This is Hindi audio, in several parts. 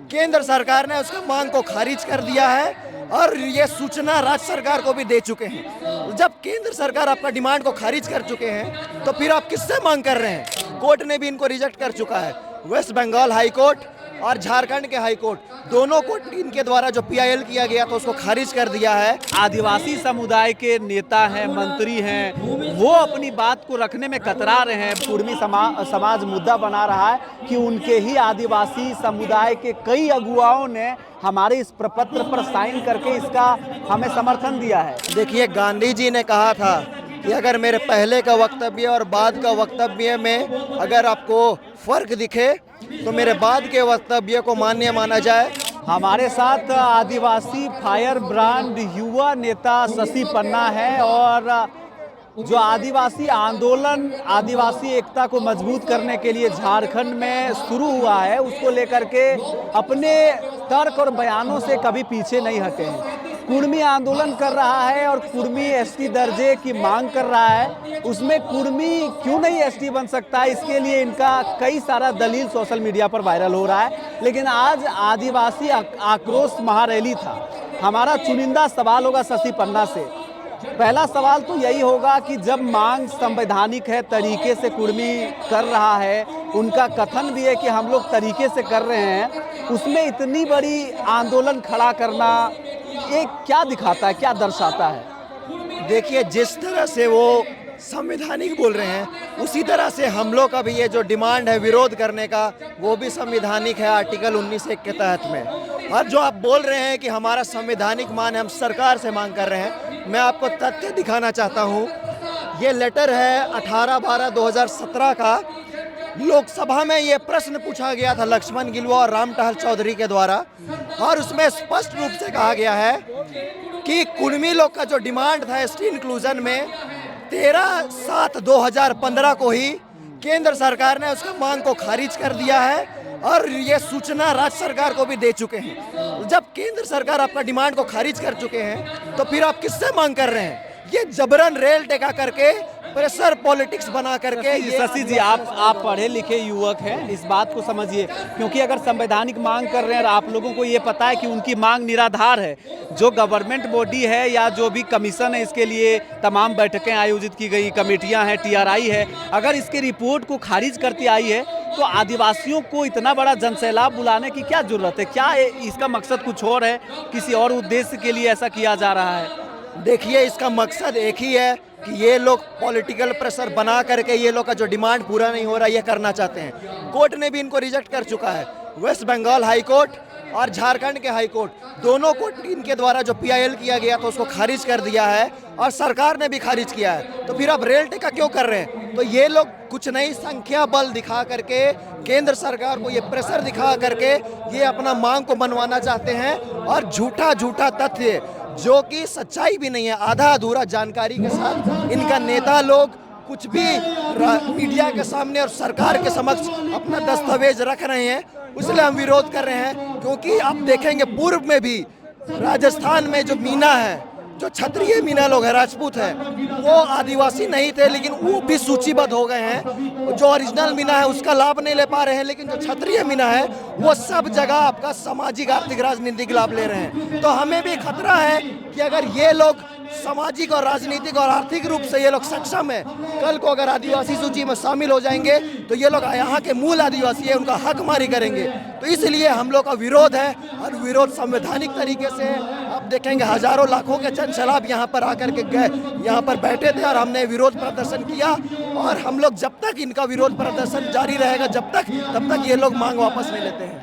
केंद्र सरकार ने उसका मांग को खारिज कर दिया है और ये सूचना राज्य सरकार को भी दे चुके हैं। जब केंद्र सरकार आपका डिमांड को खारिज कर चुके हैं तो फिर आप किससे मांग कर रहे हैं? कोर्ट ने भी इनको रिजेक्ट कर चुका है। वेस्ट बंगाल हाई कोर्ट और झारखंड के हाई कोर्ट, दोनों कोर्ट इनके द्वारा जो पीआईएल किया गया तो उसको खारिज कर दिया है। आदिवासी समुदाय के नेता हैं, मंत्री हैं, वो अपनी बात को रखने में कतरा रहे हैं। कुर्मी समाज मुद्दा बना रहा है कि उनके ही आदिवासी समुदाय के कई अगुवाओं ने हमारे इस प्रपत्र पर साइन करके इसका हमें समर्थन दिया है। देखिए, गांधी जी ने कहा था कि अगर मेरे पहले का वक्तव्य और बाद का वक्तव्य में अगर आपको फर्क दिखे तो मेरे बाद के वक्तव्य को मान्य माना जाए। हमारे साथ आदिवासी फायर ब्रांड युवा नेता शशि पन्ना है और जो आदिवासी आंदोलन, आदिवासी एकता को मजबूत करने के लिए झारखंड में शुरू हुआ है, उसको लेकर के अपने तर्क और बयानों से कभी पीछे नहीं हटे हैं। कुर्मी आंदोलन कर रहा है और कुर्मी एसटी दर्जे की मांग कर रहा है। उसमें कुर्मी क्यों नहीं एसटी बन सकता, इसके लिए इनका कई सारा दलील सोशल मीडिया पर वायरल हो रहा है। लेकिन आज आदिवासी आक्रोश महारैली था। हमारा चुनिंदा सवाल होगा शशि पन्ना से। पहला सवाल तो यही होगा कि जब मांग संवैधानिक है, तरीके से कुर्मी कर रहा है, उनका कथन भी है कि हम लोग तरीके से कर रहे हैं, उसमें इतनी बड़ी आंदोलन खड़ा करना ये क्या दिखाता है, क्या दर्शाता है? देखिए, जिस तरह से वो संवैधानिक बोल रहे हैं उसी तरह से हम लोग का भी ये जो डिमांड है विरोध करने का, वो भी संवैधानिक है आर्टिकल 19(1) के तहत में। और जो आप बोल रहे हैं कि हमारा संवैधानिक मान है, हम सरकार से मांग कर रहे हैं, मैं आपको तथ्य दिखाना चाहता हूँ। ये लेटर है 18/12/2017 का। लोकसभा में ये प्रश्न पूछा गया था लक्ष्मण गिलुआ और राम टहल चौधरी के द्वारा, और उसमें स्पष्ट रूप से कहा गया है कि कुर्मी लोग का जो डिमांड था एसटी इंक्लूजन में 13/7/2015 को ही केंद्र सरकार ने उसका मांग को खारिज कर दिया है और ये सूचना राज्य सरकार को भी दे चुके हैं। जब केंद्र सरकार आपका डिमांड को खारिज कर चुके हैं तो फिर आप किससे मांग कर रहे हैं? ये जबरन रेल टेका करके, प्रेशर पॉलिटिक्स बना करके। शशि जी, आप पढ़े लिखे युवक हैं, इस बात को समझिए, क्योंकि अगर संवैधानिक मांग कर रहे हैं और आप लोगों को ये पता है कि उनकी मांग निराधार है, जो गवर्नमेंट बॉडी है या जो भी कमीशन है, इसके लिए तमाम बैठकें आयोजित की गई, कमेटियां हैं, टीआरआई है, अगर इसकी रिपोर्ट को खारिज करती आई है तो आदिवासियों को इतना बड़ा जनसैलाब बुलाने की क्या जरूरत है? क्या इसका मकसद कुछ और है, किसी और उद्देश्य के लिए ऐसा किया जा रहा है? देखिए, इसका मकसद एक ही है कि ये लोग पॉलिटिकल प्रेशर बना करके ये लोग का जो डिमांड पूरा नहीं हो रहा ये करना चाहते हैं। कोर्ट ने भी इनको रिजेक्ट कर चुका है। वेस्ट बंगाल हाई कोर्ट और झारखंड के हाई कोर्ट, दोनों कोर्ट इनके द्वारा जो पीआईएल किया गया तो उसको खारिज कर दिया है और सरकार ने भी खारिज किया है। तो फिर आप रेल टेका क्यों कर रहे हैं? तो ये लोग कुछ नई संख्या बल दिखा करके केंद्र सरकार को ये प्रेशर दिखा करके ये अपना मांग को मनवाना चाहते हैं और झूठा झूठा तथ्य जो कि सच्चाई भी नहीं है, आधा अधूरा जानकारी के साथ इनका नेता लोग कुछ भी मीडिया के सामने और सरकार के समक्ष अपना दस्तावेज रख रहे हैं। इसलिए हम विरोध कर रहे हैं, क्योंकि आप देखेंगे पूर्व में भी राजस्थान में जो मीना है, जो क्षत्रिय मीना लोग हैं, राजपूत हैं, वो आदिवासी नहीं थे लेकिन वो भी सूचीबद्ध हो गए हैं। जो ओरिजिनल मीना है उसका लाभ नहीं ले पा रहे हैं, लेकिन जो क्षत्रिय मीना है वो सब जगह आपका सामाजिक, आर्थिक, राजनीतिक लाभ ले रहे हैं। तो हमें भी खतरा है कि अगर ये लोग सामाजिक और राजनीतिक और आर्थिक रूप से ये लोग सक्षम है, कल को अगर आदिवासी सूची में शामिल हो जाएंगे तो ये लोग यहाँ के मूल आदिवासी है, उनका हक मारी करेंगे। तो इसलिए हम लोग का विरोध है और विरोध संवैधानिक तरीके से। आप देखेंगे हजारों लाखों के जन सैलाब यहाँ पर आकर के गए, यहाँ पर बैठे थे और हमने विरोध प्रदर्शन किया। और हम लोग जब तक इनका विरोध प्रदर्शन जारी रहेगा तब तक ये लोग मांग वापस नहीं लेते हैं।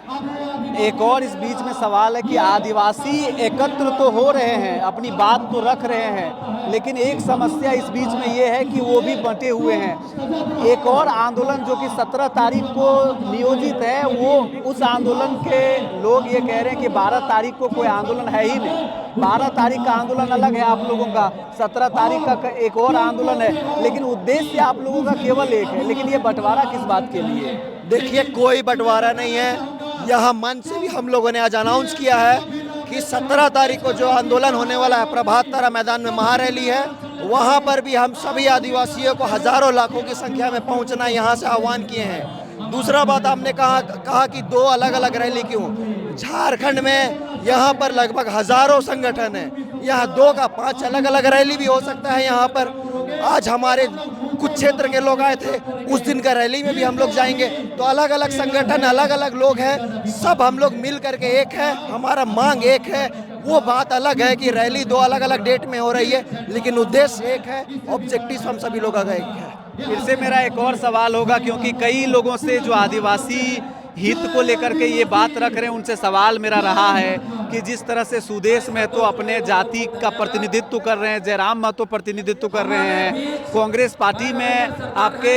एक और इस बीच में सवाल है कि आदिवासी एकत्र तो हो रहे हैं, अपनी बात तो रख रहे हैं, लेकिन एक समस्या इस बीच में ये है कि वो भी बंटे हुए हैं। एक और आंदोलन जो कि 17 तारीख को नियोजित है, वो उस आंदोलन के लोग ये कह रहे हैं कि 12 तारीख को कोई आंदोलन है ही नहीं। 12 तारीख का आंदोलन अलग है आप लोगों का, 17 तारीख का एक और आंदोलन है, लेकिन उद्देश्य आप लोगों का केवल एक है। लेकिन ये बंटवारा किस बात के लिए? देखिए, कोई बंटवारा नहीं है। यहाँ मंच से भी हम लोगों ने आज अनाउंस किया है कि 17 तारीख को जो आंदोलन होने वाला है, प्रभात तारा मैदान में महारैली है, वहाँ पर भी हम सभी आदिवासियों को हजारों लाखों की संख्या में पहुँचना यहाँ से आह्वान किए हैं। दूसरा बात आपने कहा कि 2 अलग अलग रैली क्यों। झारखंड में यहाँ पर लगभग हजारों संगठन हैं, यहाँ 2 का 5 अलग अलग रैली भी हो सकता है। यहाँ पर आज हमारे कुछ क्षेत्र के लोग आए थे, उस दिन का रैली में भी हम लोग जाएंगे। तो अलग अलग संगठन, अलग अलग लोग हैं, सब हम लोग मिल करके एक है, हमारा मांग एक है। वो बात अलग है कि रैली 2 अलग अलग डेट में हो रही है, लेकिन उद्देश्य एक है, ऑब्जेक्टिव हम सभी लोगों का एक है। फिर से मेरा एक और सवाल होगा, क्योंकि कई लोगों से जो आदिवासी हित को लेकर के ये बात रख रहे हैं, उनसे सवाल मेरा रहा है कि जिस तरह से सुदेश महतो अपने जाति का प्रतिनिधित्व कर रहे हैं, जयराम महतो प्रतिनिधित्व कर रहे हैं, कांग्रेस पार्टी में आपके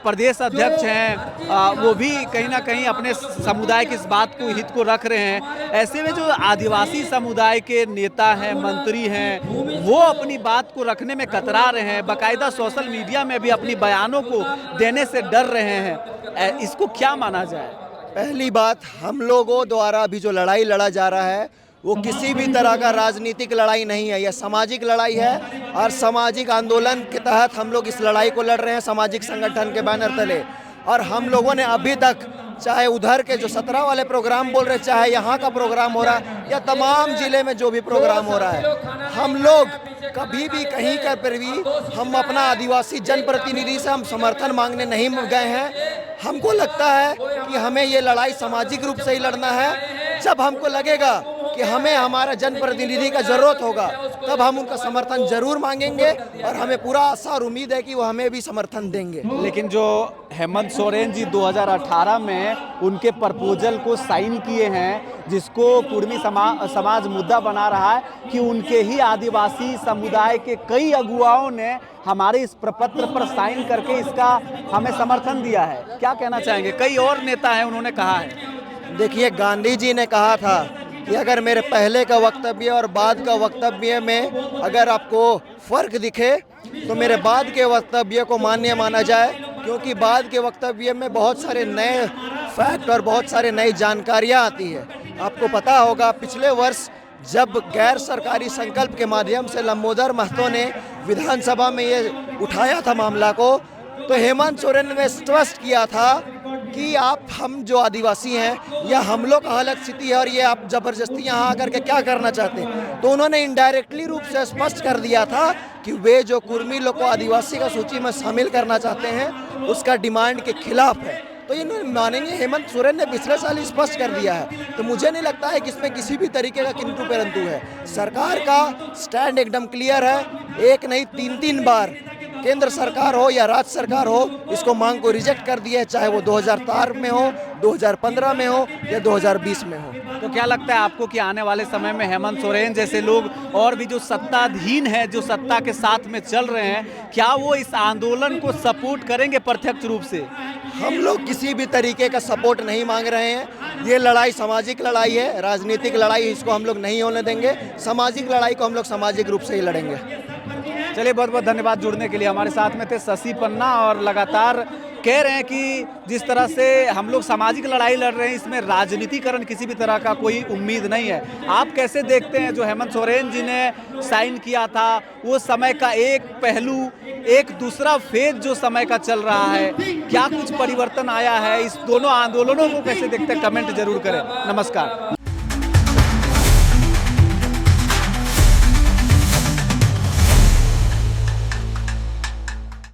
प्रदेश अध्यक्ष हैं, वो भी कहीं ना कहीं अपने समुदाय की इस बात को हित को रख रहे हैं। ऐसे में जो आदिवासी समुदाय के नेता हैं, मंत्री हैं, वो अपनी बात को रखने में कतरा रहे हैं, बाकायदा सोशल मीडिया में भी अपनी बयानों को देने से डर रहे हैं। इसको क्या माना जाए? पहली बात, हम लोगों द्वारा अभी जो लड़ाई लड़ा जा रहा है वो किसी भी तरह का राजनीतिक लड़ाई नहीं है, यह सामाजिक लड़ाई है। और सामाजिक आंदोलन के तहत हम लोग इस लड़ाई को लड़ रहे हैं, सामाजिक संगठन के बैनर तले। और हम लोगों ने अभी तक, चाहे उधर के जो 17 वाले प्रोग्राम बोल रहे, चाहे यहाँ का प्रोग्राम हो रहा है, या तमाम जिले में जो भी प्रोग्राम हो रहा है, हम लोग कभी भी कहीं का पर भी हम अपना आदिवासी जनप्रतिनिधि से हम समर्थन मांगने नहीं गए हैं। हमको लगता है कि हमें ये लड़ाई सामाजिक रूप से ही लड़ना है। जब हमको लगेगा कि हमें हमारा जनप्रतिनिधि का जरूरत होगा, तब हम उनका समर्थन जरूर मांगेंगे, और हमें पूरा आशा और उम्मीद है कि वो हमें भी समर्थन देंगे। लेकिन जो हेमंत सोरेन जी 2018 में उनके प्रपोजल को साइन किए हैं, जिसको कुर्मी समाज मुद्दा बना रहा है कि उनके ही आदिवासी समुदाय के कई अगुवाओं ने हमारे इस प्रपत्र पर साइन करके इसका हमें समर्थन दिया है, क्या कहना चाहेंगे? कई और नेता हैं, उन्होंने कहा है। देखिए, गांधी जी ने कहा था कि अगर मेरे पहले का वक्तव्य और बाद का वक्तव्य में अगर आपको फर्क दिखे तो मेरे बाद के वक्तव्य को मान्य माना जाए, क्योंकि बाद के वक्तव्य में बहुत सारे नए फैक्ट और बहुत सारे नई जानकारियां आती है। आपको पता होगा, पिछले वर्ष जब गैर सरकारी संकल्प के माध्यम से लंबोदर महतो ने विधानसभा में ये उठाया था मामला को, तो हेमंत सोरेन ने स्पष्ट किया था कि हम जो आदिवासी हैं, या हम लोग का हालत स्थिति है, और ये आप जबरदस्ती यहाँ आकर के क्या करना चाहते हैं। तो उन्होंने इनडायरेक्टली रूप से स्पष्ट कर दिया था कि वे जो कुर्मी लोग को आदिवासी का सूची में शामिल करना चाहते हैं, उसका डिमांड के खिलाफ है। तो ये मानेंगे, हेमंत सोरेन ने पिछले साल स्पष्ट कर दिया है। तो मुझे नहीं लगता है कि इसमें किसी भी तरीके का किंतु परंतु है। सरकार का स्टैंड एकदम क्लियर है, एक नहीं 3 बार केंद्र सरकार हो या राज्य सरकार हो, इसको मांग को रिजेक्ट कर दिया है, चाहे वो 2004 में हो, 2015 में हो या 2020 में हो। तो क्या लगता है आपको कि आने वाले समय में हेमंत सोरेन जैसे लोग और भी जो सत्ताधीन हैं, जो सत्ता के साथ में चल रहे हैं, क्या वो इस आंदोलन को सपोर्ट करेंगे प्रत्यक्ष रूप से? हम लोग किसी भी तरीके का सपोर्ट नहीं मांग रहे हैं। ये लड़ाई सामाजिक लड़ाई है, राजनीतिक लड़ाई इसको हम लोग नहीं होने देंगे। सामाजिक लड़ाई को हम लोग सामाजिक रूप से ही लड़ेंगे। चलिए, बहुत बहुत धन्यवाद जुड़ने के लिए। हमारे साथ में थे शशि पन्ना, और लगातार कह रहे हैं कि जिस तरह से हम लोग सामाजिक लड़ाई लड़ रहे हैं, इसमें राजनीतिकरण किसी भी तरह का कोई उम्मीद नहीं है। आप कैसे देखते हैं जो हेमंत सोरेन जी ने साइन किया था, वो समय का एक पहलू, एक दूसरा फेज जो समय का चल रहा है, क्या कुछ परिवर्तन आया है? इस दोनों आंदोलनों को कैसे देखते हैं? कमेंट जरूर करें। नमस्कार।